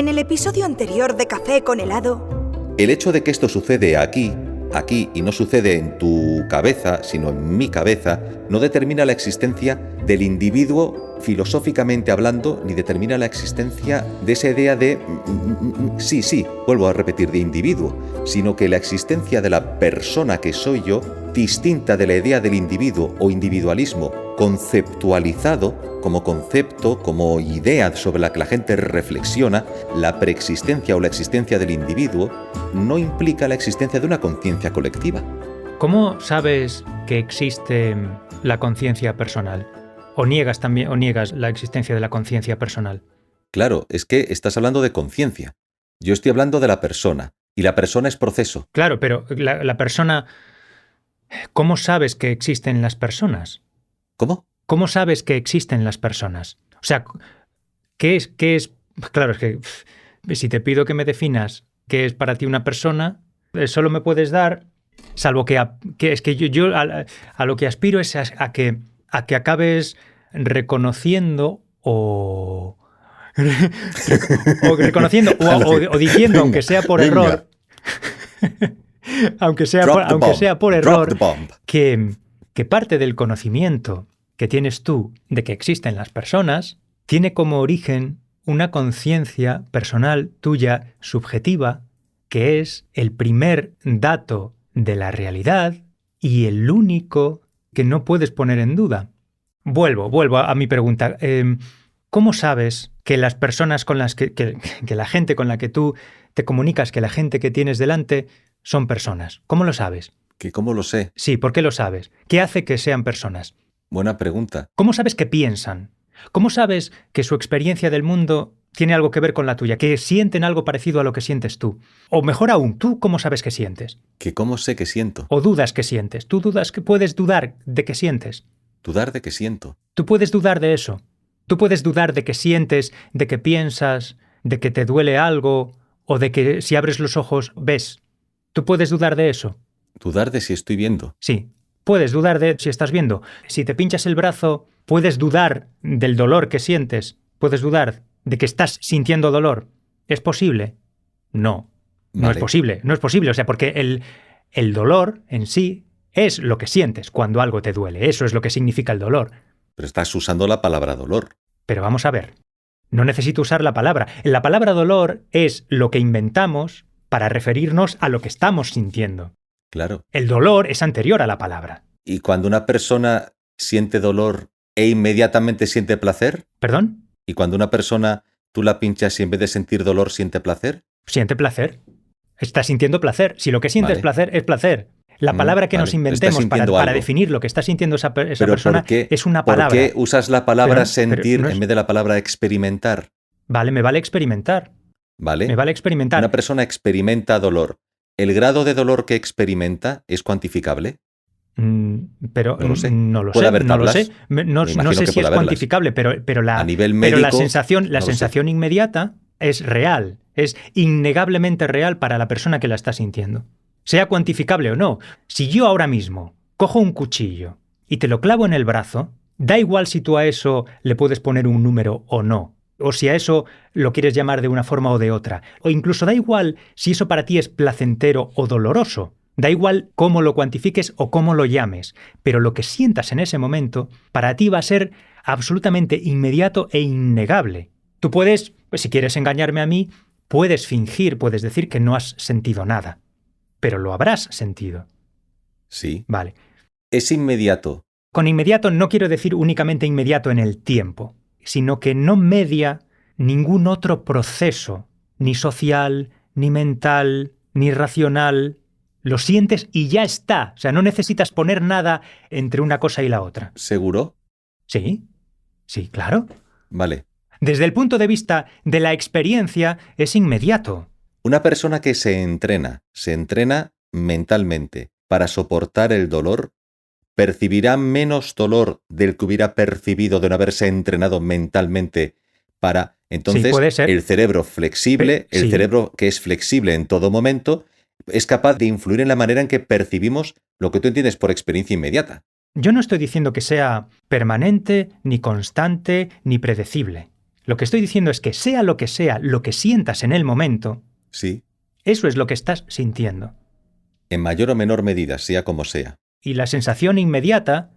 En el episodio anterior de Café con helado... El hecho de que esto sucede aquí, y no sucede en tu cabeza, sino en mi cabeza, no determina la existencia del individuo filosóficamente hablando, ni determina la existencia de esa idea de, vuelvo a repetir, de individuo, sino que la existencia de la persona que soy yo, distinta de la idea del individuo o individualismo conceptualizado como concepto, como idea sobre la que la gente reflexiona, la preexistencia o la existencia del individuo no implica la existencia de una conciencia colectiva. ¿Cómo sabes que existe la conciencia personal? ¿O niegas la existencia de la conciencia personal? Claro, es que estás hablando de conciencia. Yo estoy hablando de la persona, y la persona es proceso. Claro, pero la persona... ¿Cómo sabes que existen las personas? ¿Cómo? ¿Cómo sabes que existen las personas? O sea, ¿qué es? Claro, es que si te pido que me definas qué es para ti una persona, solo me puedes dar, salvo que es que yo a lo que aspiro es a que acabes reconociendo o reconociendo o diciendo, aunque sea por error, aunque sea por error, que parte del conocimiento que tienes tú de que existen las personas tiene como origen una conciencia personal tuya subjetiva, que es el primer dato de la realidad y el único que no puedes poner en duda. Vuelvo a mi pregunta. ¿Cómo sabes que las personas con las que la gente con la que tú te comunicas, que la gente que tienes delante son personas? ¿Cómo lo sabes? ¿Que cómo lo sé? Sí, ¿por qué lo sabes? ¿Qué hace que sean personas? Buena pregunta. ¿Cómo sabes que piensan? ¿Cómo sabes que su experiencia del mundo tiene algo que ver con la tuya? ¿Que sienten algo parecido a lo que sientes tú? O mejor aún, ¿tú cómo sabes que sientes? ¿Que cómo sé que siento? ¿O dudas que sientes? ¿Tú dudas que puedes dudar de que sientes? ¿Dudar de que siento? ¿Tú puedes dudar de eso? ¿Tú puedes dudar de que sientes, de que piensas, de que te duele algo o de que si abres los ojos ves? ¿Tú puedes dudar de eso? ¿Dudar de si estoy viendo? Sí. Puedes dudar de si estás viendo. Si te pinchas el brazo, puedes dudar del dolor que sientes. Puedes dudar de que estás sintiendo dolor. ¿Es posible? No. No Vale. es posible. No es posible. O sea, porque el dolor en sí es lo que sientes cuando algo te duele. Eso es lo que significa el dolor. Pero estás usando la palabra dolor. Pero vamos a ver. No necesito usar la palabra. La palabra dolor es lo que inventamos para referirnos a lo que estamos sintiendo. Claro. El dolor es anterior a la palabra. ¿Y cuando una persona siente dolor e inmediatamente siente placer? ¿Perdón? ¿Y cuando una persona tú la pinchas y en vez de sentir dolor siente placer? Siente placer. Está sintiendo placer. Si lo que siente es placer, es placer. La palabra que nos inventemos para definir lo que está sintiendo esa persona es una palabra. ¿Por qué usas la palabra sentir en vez de la palabra experimentar? Vale, me vale experimentar. ¿Vale? Me vale experimentar. Una persona experimenta dolor. ¿El grado de dolor que experimenta es cuantificable? Pero no lo sé. No lo ¿Puede sé. haber No lo tablas? sé. No sé si es cuantificable, pero a nivel médico, la sensación inmediata es real. Es innegablemente real para la persona que la está sintiendo. Sea cuantificable o no. Si yo ahora mismo cojo un cuchillo y te lo clavo en el brazo, da igual si tú a eso le puedes poner un número o no. O si a eso lo quieres llamar de una forma o de otra. O incluso da igual si eso para ti es placentero o doloroso. Da igual cómo lo cuantifiques o cómo lo llames. Pero lo que sientas en ese momento, para ti va a ser absolutamente inmediato e innegable. Tú puedes, pues si quieres engañarme a mí, puedes fingir, puedes decir que no has sentido nada. Pero lo habrás sentido. Sí. Vale. Es inmediato. Con inmediato no quiero decir únicamente inmediato en el tiempo, sino que no media ningún otro proceso, ni social, ni mental, ni racional. Lo sientes y ya está. O sea, no necesitas poner nada entre una cosa y la otra. ¿Seguro? Sí, claro. Vale. Desde el punto de vista de la experiencia, es inmediato. Una persona que se entrena mentalmente para soportar el dolor, percibirá menos dolor del que hubiera percibido de no haberse entrenado mentalmente para... Entonces, sí, puede ser. El cerebro flexible, el cerebro que es flexible en todo momento, es capaz de influir en la manera en que percibimos lo que tú entiendes por experiencia inmediata. Yo no estoy diciendo que sea permanente, ni constante, ni predecible. Lo que estoy diciendo es que sea, lo que sientas en el momento, Sí, eso es lo que estás sintiendo. en mayor o menor medida, sea como sea. Y la sensación inmediata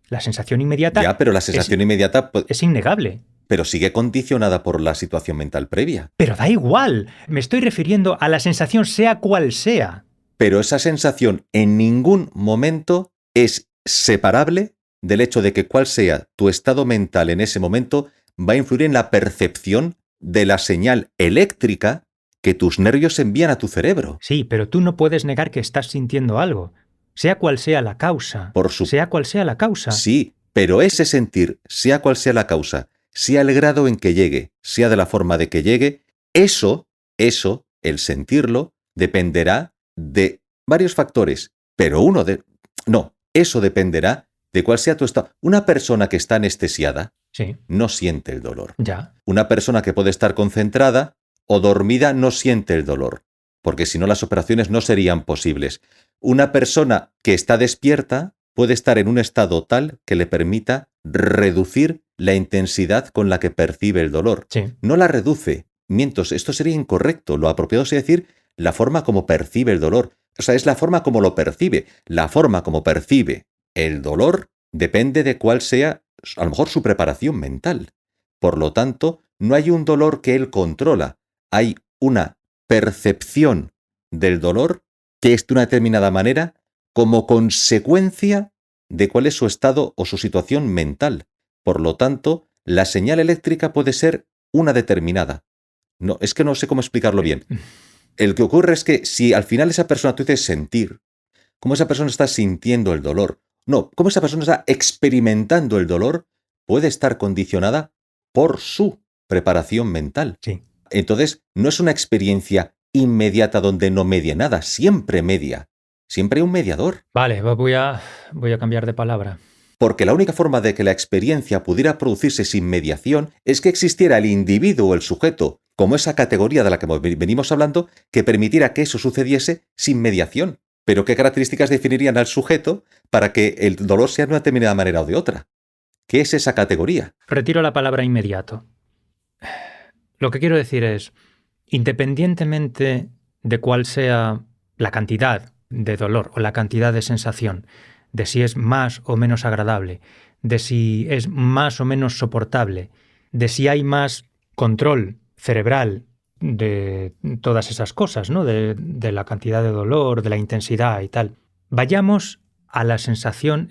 Ya, pero la sensación inmediata, es innegable. pero sigue condicionada por la situación mental previa. Pero da igual. Me estoy refiriendo a la sensación sea cual sea. Pero esa sensación en ningún momento es separable del hecho de que cuál sea tu estado mental en ese momento va a influir en la percepción de la señal eléctrica que tus nervios envían a tu cerebro. Sí, pero tú no puedes negar que estás sintiendo algo. Sea cual sea la causa. Sea cual sea la causa. Sí, pero ese sentir, sea cual sea la causa, sea el grado en que llegue, sea de la forma de que llegue, eso, el sentirlo, dependerá de varios factores, pero eso dependerá de cuál sea tu estado. Una persona que está anestesiada Sí. no siente el dolor. Ya. Una persona que puede estar concentrada o dormida no siente el dolor, porque si no las operaciones no serían posibles. Una persona que está despierta puede estar en un estado tal que le permita reducir la intensidad con la que percibe el dolor. Sí. No la reduce. Mientos, esto sería incorrecto. Lo apropiado sería decir la forma como percibe el dolor. O sea, es la forma como lo percibe. La forma como percibe el dolor depende de cuál sea, a lo mejor, su preparación mental. Por lo tanto, no hay un dolor que él controla. Hay una percepción del dolor que es de una determinada manera como consecuencia de cuál es su estado o su situación mental. Por lo tanto, la señal eléctrica puede ser una determinada. No, es que no sé cómo explicarlo bien. El que ocurre es que si al final esa persona, tú dices sentir, cómo esa persona está sintiendo el dolor, no, cómo esa persona está experimentando el dolor, puede estar condicionada por su preparación mental. Sí. Entonces, no es una experiencia inmediata donde no media nada, siempre media. Siempre hay un mediador. Vale, voy a cambiar de palabra. Porque la única forma de que la experiencia pudiera producirse sin mediación es que existiera el individuo o el sujeto, como esa categoría de la que venimos hablando, que permitiera que eso sucediese sin mediación. Pero ¿qué características definirían al sujeto para que el dolor sea de una determinada manera o de otra? ¿Qué es esa categoría? Retiro la palabra inmediato. Lo que quiero decir es, independientemente de cuál sea la cantidad de dolor o la cantidad de sensación, de si es más o menos agradable, de si es más o menos soportable, de si hay más control cerebral de todas esas cosas, ¿no? De la cantidad de dolor, de la intensidad y tal. Vayamos a la sensación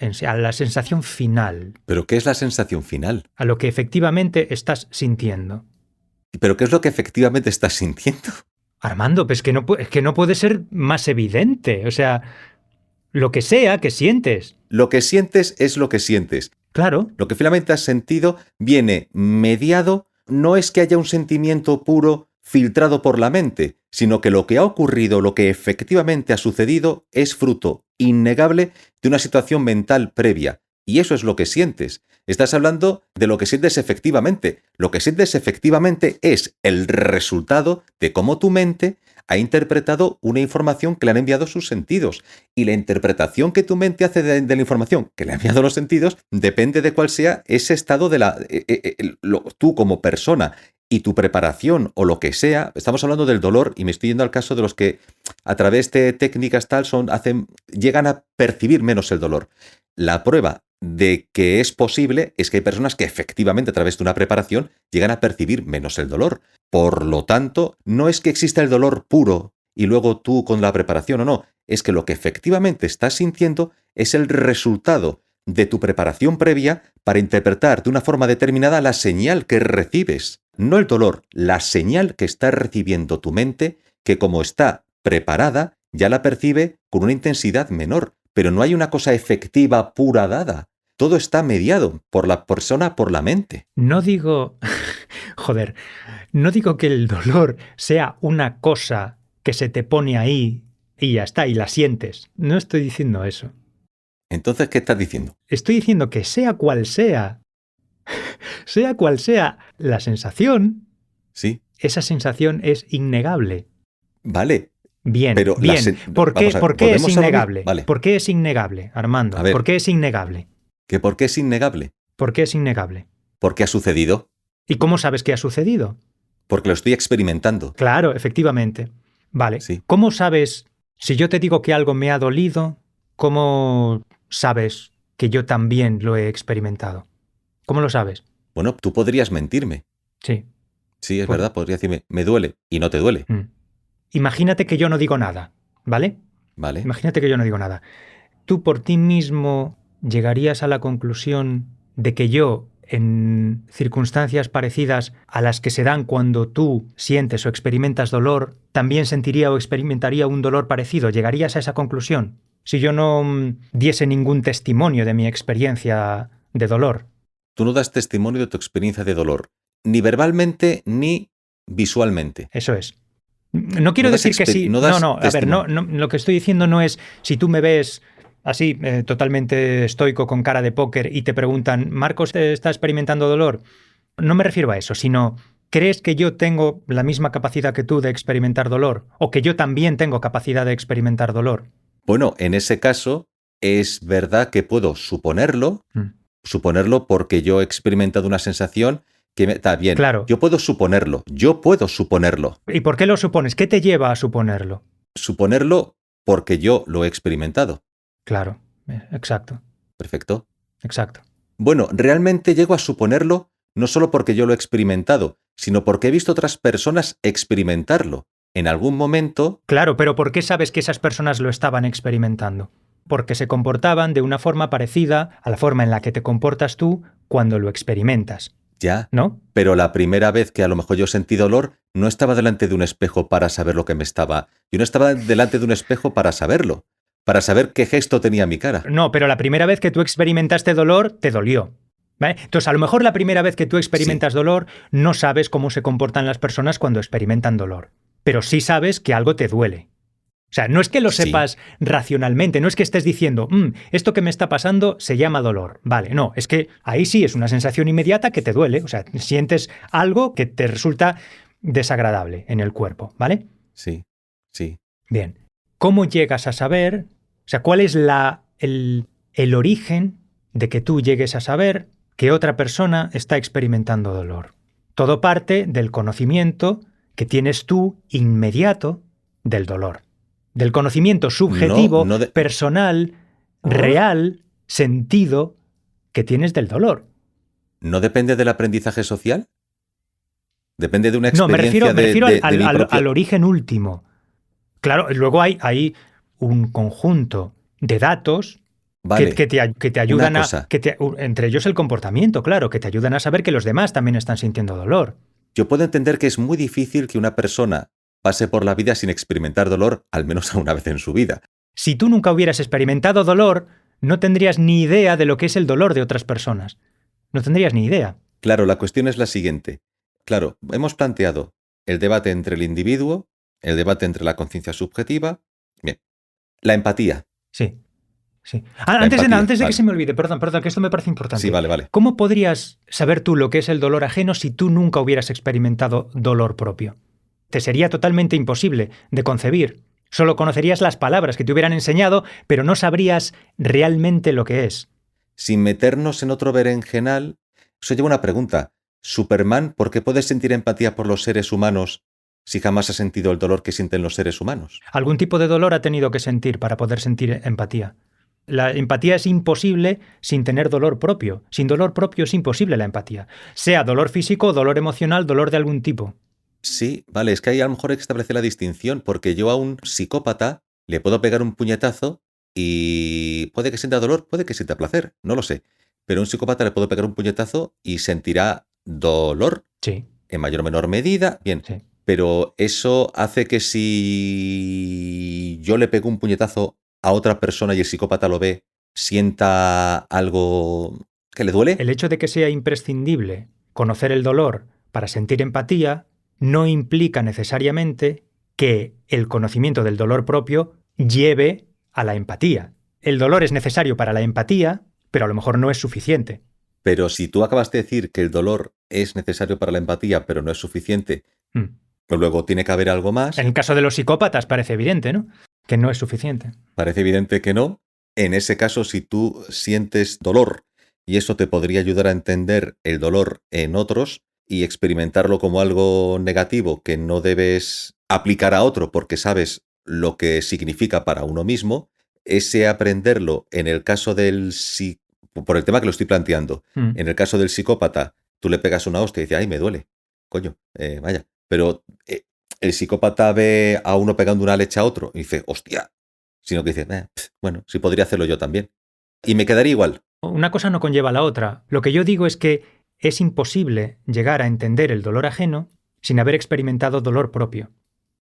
final. ¿Pero qué es la sensación final? A lo que efectivamente estás sintiendo. ¿Pero qué es lo que efectivamente estás sintiendo? Armando, pues es que no puede ser más evidente. O sea, lo que sea que sientes. Lo que sientes es lo que sientes. Claro. Lo que finalmente has sentido viene mediado, no es que haya un sentimiento puro filtrado por la mente, sino que lo que ha ocurrido, lo que efectivamente ha sucedido, es fruto innegable de una situación mental previa. Y eso es lo que sientes. Estás hablando de lo que sientes efectivamente. Lo que sientes efectivamente es el resultado de cómo tu mente ha interpretado una información que le han enviado sus sentidos. Y la interpretación que tu mente hace de la información que le han enviado los sentidos depende de cuál sea ese estado de tú como persona y tu preparación o lo que sea. Estamos hablando del dolor y me estoy yendo al caso de los que a través de técnicas tal llegan a percibir menos el dolor. La prueba de que es posible es que hay personas que efectivamente a través de una preparación llegan a percibir menos el dolor. Por lo tanto, no es que exista el dolor puro y luego tú con la preparación o no, es que lo que efectivamente estás sintiendo es el resultado de tu preparación previa para interpretar de una forma determinada la señal que recibes. No el dolor, la señal que está recibiendo tu mente, que como está preparada, ya la percibe con una intensidad menor. Pero no hay una cosa efectiva, pura, dada. Todo está mediado por la persona, por la mente. No digo... no digo que el dolor sea una cosa que se te pone ahí y ya está, y la sientes. No estoy diciendo eso. Entonces, ¿qué estás diciendo? Estoy diciendo que sea cual sea la sensación, sí, esa sensación es innegable. Vale. Bien, pero bien. ¿Por qué es innegable? Vale. ¿Por qué es innegable, Armando? ¿Por qué es innegable? ¿Que por qué es innegable? ¿Por qué es innegable? Porque ha sucedido. ¿Y cómo sabes que ha sucedido? Porque lo estoy experimentando. Claro, efectivamente. Vale. Sí. ¿Cómo sabes, si yo te digo que algo me ha dolido, cómo sabes que yo también lo he experimentado? ¿Cómo lo sabes? Bueno, tú podrías mentirme. Sí. Sí, es Pues- verdad, podría decirme, me duele, y no te duele. Imagínate que yo no digo nada, ¿vale? ¿Vale? Imagínate que yo no digo nada. ¿Tú por ti mismo llegarías a la conclusión de que yo, en circunstancias parecidas a las que se dan cuando tú sientes o experimentas dolor, también sentiría o experimentaría un dolor parecido? ¿Llegarías a esa conclusión? Si yo no diese ningún testimonio de mi experiencia de dolor. Tú no das testimonio de tu experiencia de dolor, ni verbalmente ni visualmente. Eso es. No quiero No das decir que sí. no No, das no, a ver, testimonio. lo que estoy diciendo no es si tú me ves así, totalmente estoico con cara de póker y te preguntan, ¿Marcos está experimentando dolor? No me refiero a eso, sino, ¿crees que yo tengo la misma capacidad que tú de experimentar dolor? ¿O que yo también tengo capacidad de experimentar dolor? Bueno, en ese caso, es verdad que puedo suponerlo porque yo he experimentado una sensación que está bien. Claro. Yo puedo suponerlo. ¿Y por qué lo supones? ¿Qué te lleva a suponerlo? Suponerlo porque yo lo he experimentado. Claro, exacto, Perfecto. exacto. Bueno, realmente llego a suponerlo no solo porque yo lo he experimentado, sino porque he visto otras personas experimentarlo. En algún momento, Claro, pero ¿por qué sabes que esas personas lo estaban experimentando? Porque se comportaban de una forma parecida a la forma en la que te comportas tú cuando lo experimentas, ya, ¿no? pero la primera vez que a lo mejor yo sentí dolor, no estaba delante de un espejo para saber lo que me estaba. Yo no estaba delante de un espejo para saberlo, para saber qué gesto tenía mi cara. No, pero la primera vez que tú experimentaste dolor, te dolió. ¿Vale? Entonces, a lo mejor la primera vez que tú experimentas dolor, no sabes cómo se comportan las personas cuando experimentan dolor. Pero sí sabes que algo te duele. O sea, no es que lo Sí. sepas racionalmente, no es que estés diciendo, esto que me está pasando se llama dolor. Vale, no, es que ahí sí es una sensación inmediata que te duele. O sea, sientes algo que te resulta desagradable en el cuerpo, ¿vale? Sí, sí. Bien. ¿Cómo llegas a saber? O sea, ¿cuál es el origen de que tú llegues a saber que otra persona está experimentando dolor? Todo parte del conocimiento que tienes tú inmediato del dolor. Del conocimiento subjetivo, No de- personal, real, sentido que tienes del dolor. ¿No depende del aprendizaje social? ¿Depende de una No, me experiencia refiero de mi propio... al origen último. Claro, luego hay un conjunto de datos Vale, que te ayudan una cosa. entre ellos el comportamiento, claro, que te ayudan a saber que los demás también están sintiendo dolor. Yo puedo entender que es muy difícil que una persona pase por la vida sin experimentar dolor, al menos una vez en su vida. Si tú nunca hubieras experimentado dolor, no tendrías ni idea de lo que es el dolor de otras personas. No tendrías ni idea. Claro, la cuestión es la siguiente. Claro, hemos planteado el debate entre el individuo, el debate entre la conciencia subjetiva. Bien, la empatía. Sí. Sí. La Antes de empatía, que vale. se me olvide, perdón, que esto me parece importante. Sí, vale. ¿Cómo podrías saber tú lo que es el dolor ajeno si tú nunca hubieras experimentado dolor propio? Te sería totalmente imposible de concebir. Solo conocerías las palabras que te hubieran enseñado, pero no sabrías realmente lo que es. Sin meternos en otro berenjenal, eso lleva una pregunta. Superman, ¿por qué puede sentir empatía por los seres humanos si jamás ha sentido el dolor que sienten los seres humanos? Algún tipo de dolor ha tenido que sentir para poder sentir empatía. La empatía es imposible sin tener dolor propio. Sin dolor propio es imposible la empatía. Sea dolor físico, dolor emocional, dolor de algún tipo. Sí, vale, es que ahí a lo mejor hay que establecer la distinción, porque yo a un psicópata le puedo pegar un puñetazo y puede que sienta dolor, puede que sienta placer, no lo sé. Pero a un psicópata le puedo pegar un puñetazo y sentirá dolor Sí. en mayor o menor medida. Bien, Sí. pero eso hace que si yo le pego un puñetazo a otra persona y el psicópata lo ve, sienta algo que le duele. El hecho de que sea imprescindible conocer el dolor para sentir empatía no implica necesariamente que el conocimiento del dolor propio lleve a la empatía. El dolor es necesario para la empatía, pero a lo mejor no es suficiente. Pero si tú acabas de decir que el dolor es necesario para la empatía, pero no es suficiente, pues luego tiene que haber algo más. En el caso de los psicópatas parece evidente, ¿no? Que no es suficiente. Parece evidente que no. En ese caso, si tú sientes dolor y eso te podría ayudar a entender el dolor en otros, y experimentarlo como algo negativo que no debes aplicar a otro porque sabes lo que significa para uno mismo, ese aprenderlo en el caso por el tema que lo estoy planteando, en el caso del psicópata, tú le pegas una hostia y dices, ay, me duele, coño, vaya. Pero el psicópata ve a uno pegando una leche a otro y dice, hostia, sino que dice, bueno, sí podría hacerlo yo también. Y me quedaría igual. Una cosa no conlleva a la otra. Lo que yo digo es que es imposible llegar a entender el dolor ajeno sin haber experimentado dolor propio.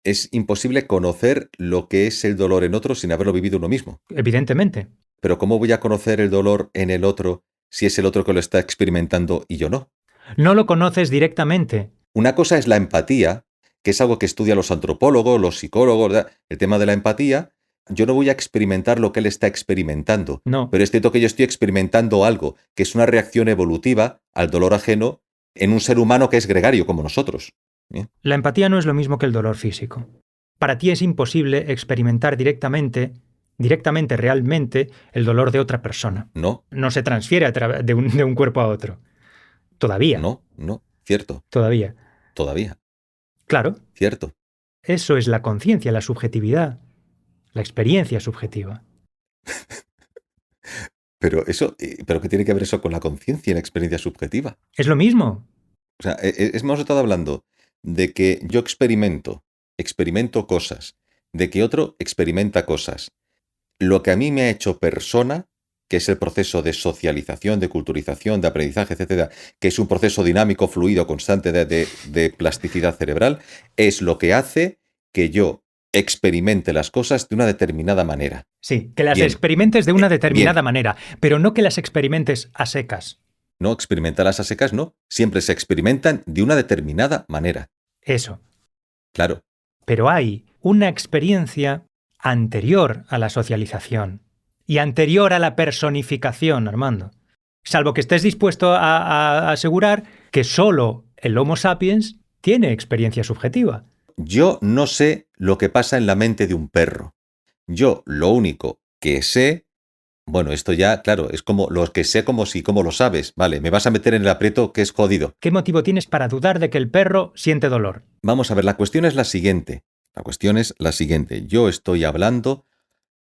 Es imposible conocer lo que es el dolor en otro sin haberlo vivido uno mismo. Evidentemente. Pero ¿cómo voy a conocer el dolor en el otro si es el otro que lo está experimentando y yo no? No lo conoces directamente. Una cosa es la empatía, que es algo que estudian los antropólogos, los psicólogos, ¿verdad? El tema de la empatía. Yo no voy a experimentar lo que él está experimentando. No. Pero es cierto que yo estoy experimentando algo que es una reacción evolutiva al dolor ajeno en un ser humano que es gregario como nosotros. ¿Bien? La empatía no es lo mismo que el dolor físico. Para ti es imposible experimentar directamente, realmente, el dolor de otra persona. No. No se transfiere de un cuerpo a otro. Todavía. No, cierto. Todavía. Claro. Cierto. Eso es la conciencia, la subjetividad, la experiencia subjetiva. Pero ¿qué tiene que ver eso con la conciencia y la experiencia subjetiva? Es lo mismo. O sea, hemos estado hablando de que yo experimento cosas, de que otro experimenta cosas. Lo que a mí me ha hecho persona, que es el proceso de socialización, de culturización, de aprendizaje, etcétera, que es un proceso dinámico, fluido, constante de plasticidad cerebral, es lo que hace que yo experimente las cosas de una determinada manera. Sí, que las experimentes de una determinada manera, pero no que las experimentes a secas. No, experimentarlas a secas no. Siempre se experimentan de una determinada manera. Eso. Claro. Pero hay una experiencia anterior a la socialización y anterior a la personificación, Armando. Salvo que estés dispuesto a asegurar que solo el Homo sapiens tiene experiencia subjetiva. Yo no sé lo que pasa en la mente de un perro. Yo lo único que sé, bueno, esto ya, claro, es como lo que sé como lo sabes. Vale, me vas a meter en el aprieto que es jodido. ¿Qué motivo tienes para dudar de que el perro siente dolor? Vamos a ver, la cuestión es la siguiente. Yo estoy hablando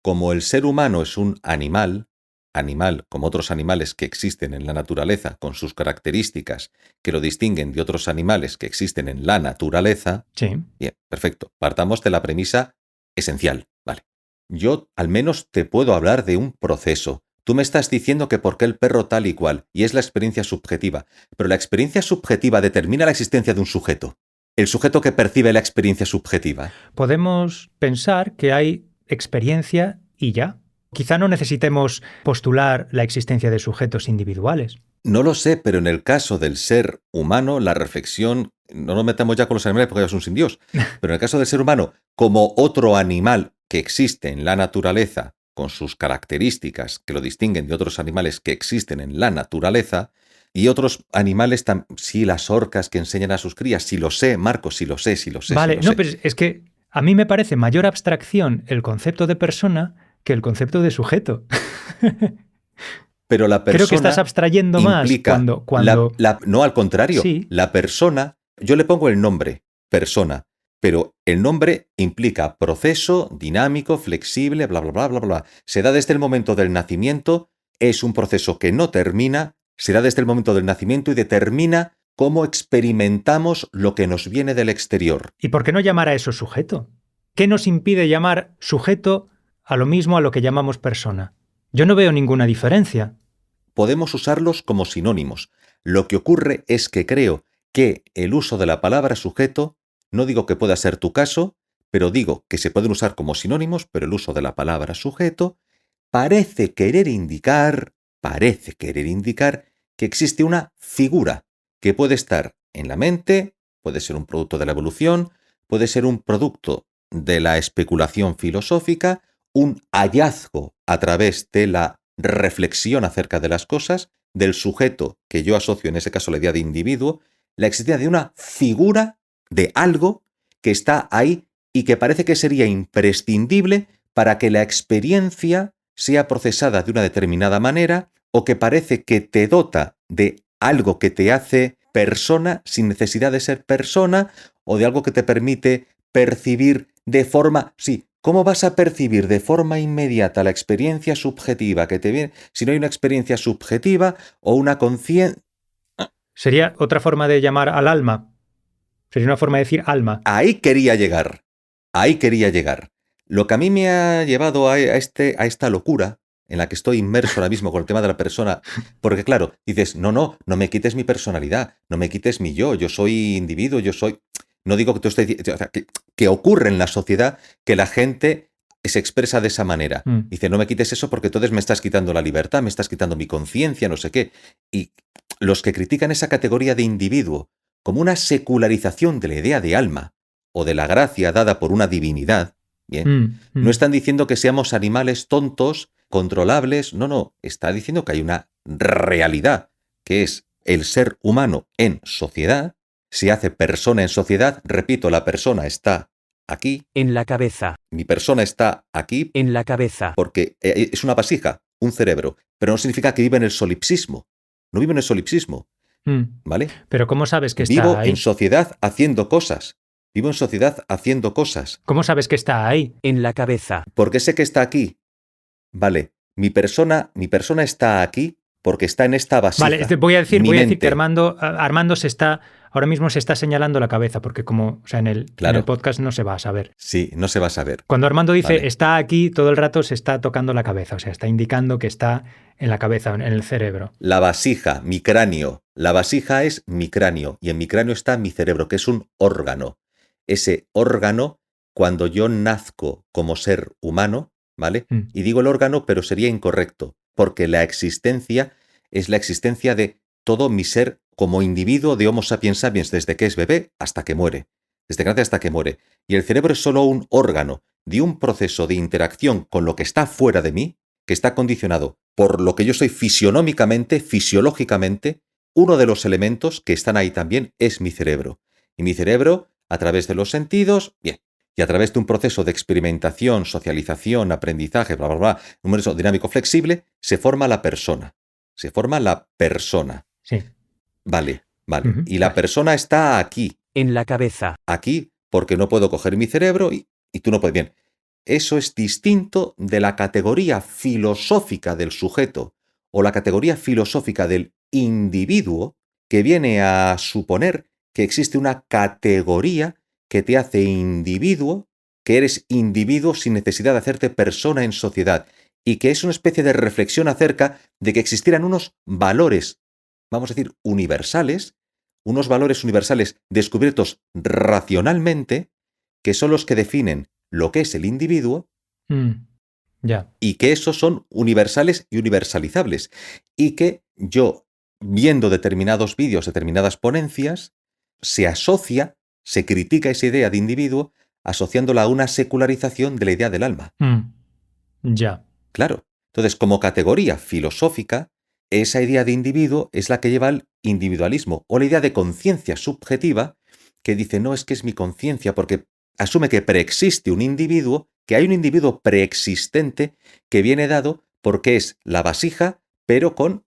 como el ser humano es un animal como otros animales que existen en la naturaleza, con sus características que lo distinguen de otros animales que existen en la naturaleza. Sí. Bien, perfecto. Partamos de la premisa esencial. Vale. Yo al menos te puedo hablar de un proceso. Tú me estás diciendo que por qué el perro tal y cual, y es la experiencia subjetiva. Pero la experiencia subjetiva determina la existencia de un sujeto. El sujeto que percibe la experiencia subjetiva. Podemos pensar que hay experiencia y ya. Quizá no necesitemos postular la existencia de sujetos individuales. No lo sé, pero en el caso del ser humano, la reflexión, no nos metamos ya con los animales porque ellos son sin Dios, pero en el caso del ser humano, como otro animal que existe en la naturaleza, con sus características que lo distinguen de otros animales que existen en la naturaleza, y otros animales, sí, las orcas que enseñan a sus crías, sí lo sé, Marcos, sí lo sé. Vale, no, pero es que a mí me parece mayor abstracción el concepto de persona que el concepto de sujeto. Pero la persona creo que estás abstrayendo más cuando... No, al contrario. Sí. La persona, yo le pongo el nombre, persona, pero el nombre implica proceso, dinámico, flexible, bla, bla, bla, bla, bla. Se da desde el momento del nacimiento, es un proceso que no termina, se da desde el momento del nacimiento y determina cómo experimentamos lo que nos viene del exterior. ¿Y por qué no llamar a eso sujeto? ¿Qué nos impide llamar sujeto a lo mismo a lo que llamamos persona? Yo no veo ninguna diferencia. Podemos usarlos como sinónimos. Lo que ocurre es que creo que el uso de la palabra sujeto, no digo que pueda ser tu caso, pero digo que se pueden usar como sinónimos, pero el uso de la palabra sujeto parece querer indicar que existe una figura que puede estar en la mente, puede ser un producto de la evolución, puede ser un producto de la especulación filosófica, un hallazgo a través de la reflexión acerca de las cosas, del sujeto que yo asocio en ese caso a la idea de individuo, la existencia de una figura de algo que está ahí y que parece que sería imprescindible para que la experiencia sea procesada de una determinada manera o que parece que te dota de algo que te hace persona sin necesidad de ser persona o de algo que te permite percibir de forma... Sí, ¿cómo vas a percibir de forma inmediata la experiencia subjetiva que te viene si no hay una experiencia subjetiva o una conciencia? Sería otra forma de llamar al alma. Sería una forma de decir alma. Ahí quería llegar. Ahí quería llegar. Lo que a mí me ha llevado a esta locura en la que estoy inmerso ahora mismo con el tema de la persona, porque claro, dices, no me quites mi personalidad, no me quites mi yo soy individuo, yo soy... No digo que tú estés... O sea, que ocurre en la sociedad que la gente se expresa de esa manera. Dice, no me quites eso porque entonces me estás quitando la libertad, me estás quitando mi conciencia, no sé qué. Y los que critican esa categoría de individuo como una secularización de la idea de alma o de la gracia dada por una divinidad, bien, no están diciendo que seamos animales tontos, controlables, no, está diciendo que hay una realidad, que es el ser humano en sociedad, se hace persona en sociedad, repito, la persona está aquí. En la cabeza. Mi persona está aquí. En la cabeza. Porque es una vasija, un cerebro, pero no significa que vive en el solipsismo, no vive en el solipsismo, ¿vale? Pero ¿cómo sabes que está Vivo ahí? en sociedad haciendo cosas. Vivo en sociedad haciendo cosas. ¿Cómo sabes que está ahí? En la cabeza. ¿Por qué sé que está aquí? Vale, mi persona está aquí porque está en esta vasija. Vale, voy a decir mente. que Armando ahora mismo se está señalando la cabeza, porque como, o sea, en el podcast no se va a saber. Sí, no se va a saber. Cuando Armando dice vale. Está aquí, todo el rato se está tocando la cabeza, o sea, está indicando que está en la cabeza, en el cerebro. La vasija, mi cráneo. La vasija es mi cráneo y en mi cráneo está mi cerebro, que es un órgano. Ese órgano, cuando yo nazco como ser humano, ¿vale? Y digo el órgano, pero sería incorrecto, porque la existencia es la existencia de todo mi ser como individuo de Homo sapiens sapiens, desde que es bebé hasta que muere, desde que nace hasta que muere. Y el cerebro es solo un órgano de un proceso de interacción con lo que está fuera de mí, que está condicionado por lo que yo soy fisionómicamente, fisiológicamente. Uno de los elementos que están ahí también es mi cerebro. Y mi cerebro, a través de los sentidos, bien, y a través de un proceso de experimentación, socialización, aprendizaje, bla, bla, bla, un proceso dinámico flexible, se forma la persona. Se forma la persona. Sí. Vale. Y la persona está aquí. En la cabeza. Aquí, porque no puedo coger mi cerebro y tú no puedes. Bien, eso es distinto de la categoría filosófica del sujeto o la categoría filosófica del individuo, que viene a suponer que existe una categoría que te hace individuo, que eres individuo sin necesidad de hacerte persona en sociedad, y que es una especie de reflexión acerca de que existieran unos valores, vamos a decir, universales, unos valores universales descubiertos racionalmente, que son los que definen lo que es el individuo, y que esos son universales y universalizables, y que yo, viendo determinados vídeos, determinadas ponencias, se critica esa idea de individuo asociándola a una secularización de la idea del alma. Ya. Claro. Entonces, como categoría filosófica, esa idea de individuo es la que lleva al individualismo, o la idea de conciencia subjetiva, que dice, no, es que es mi conciencia, porque asume que preexiste un individuo, que hay un individuo preexistente que viene dado porque es la vasija, pero con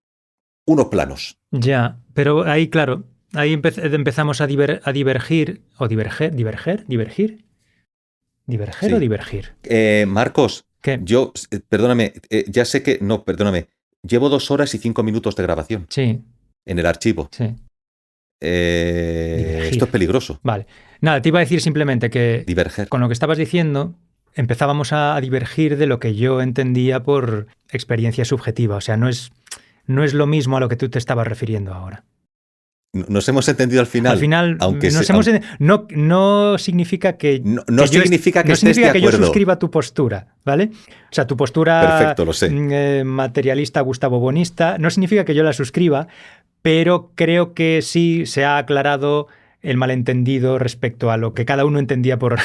unos planos. Ya, pero ahí, claro, ahí empezamos a divergir, o divergir Sí. o divergir. Marcos, ¿Qué? yo, perdóname, ya sé que, no, perdóname, llevo 2 horas y 5 minutos de grabación. Sí. En el archivo. Sí. Esto es peligroso. Vale. Nada, te iba a decir simplemente que Diverger. Con lo que estabas diciendo, empezábamos a divergir de lo que yo entendía por experiencia subjetiva. O sea, no es lo mismo a lo que tú te estabas refiriendo ahora. Nos hemos entendido al final. Al final, aunque no significa que... No significa que estés de acuerdo. Yo suscriba tu postura, ¿vale? O sea, tu postura... Perfecto, lo sé. Materialista, Gustavo Bonista, no significa que yo la suscriba, pero creo que sí se ha aclarado el malentendido respecto a lo que cada uno entendía por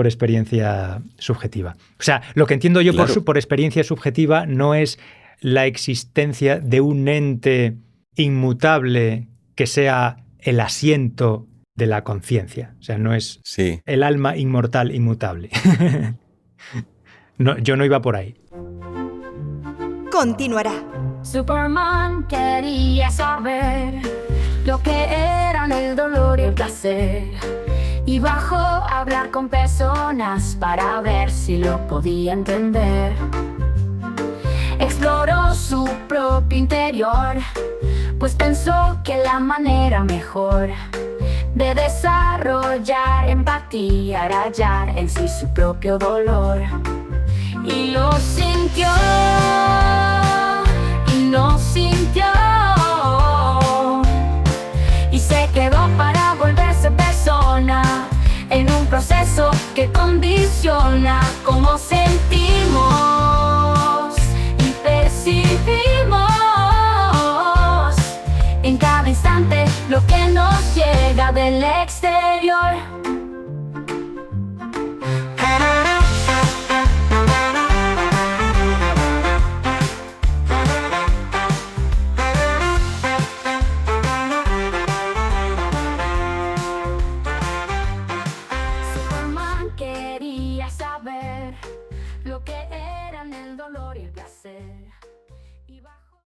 experiencia subjetiva. O sea, lo que entiendo yo por experiencia subjetiva no es la existencia de un ente inmutable que sea el asiento de la conciencia. O sea, no es el alma inmortal inmutable. No, yo no iba por ahí. Continuará. Superman quería saber lo que eran el dolor y el placer. Y bajó a hablar con personas para ver si lo podía entender. Exploró su propio interior, pues pensó que la manera mejor de desarrollar empatía era hallar en sí su propio dolor. Y lo sintió, y lo sintió, y se quedó para volverse persona, en un proceso que condiciona cómo sentimos y percibimos en cada instante lo que nos llega del exterior. Superman quería saber lo que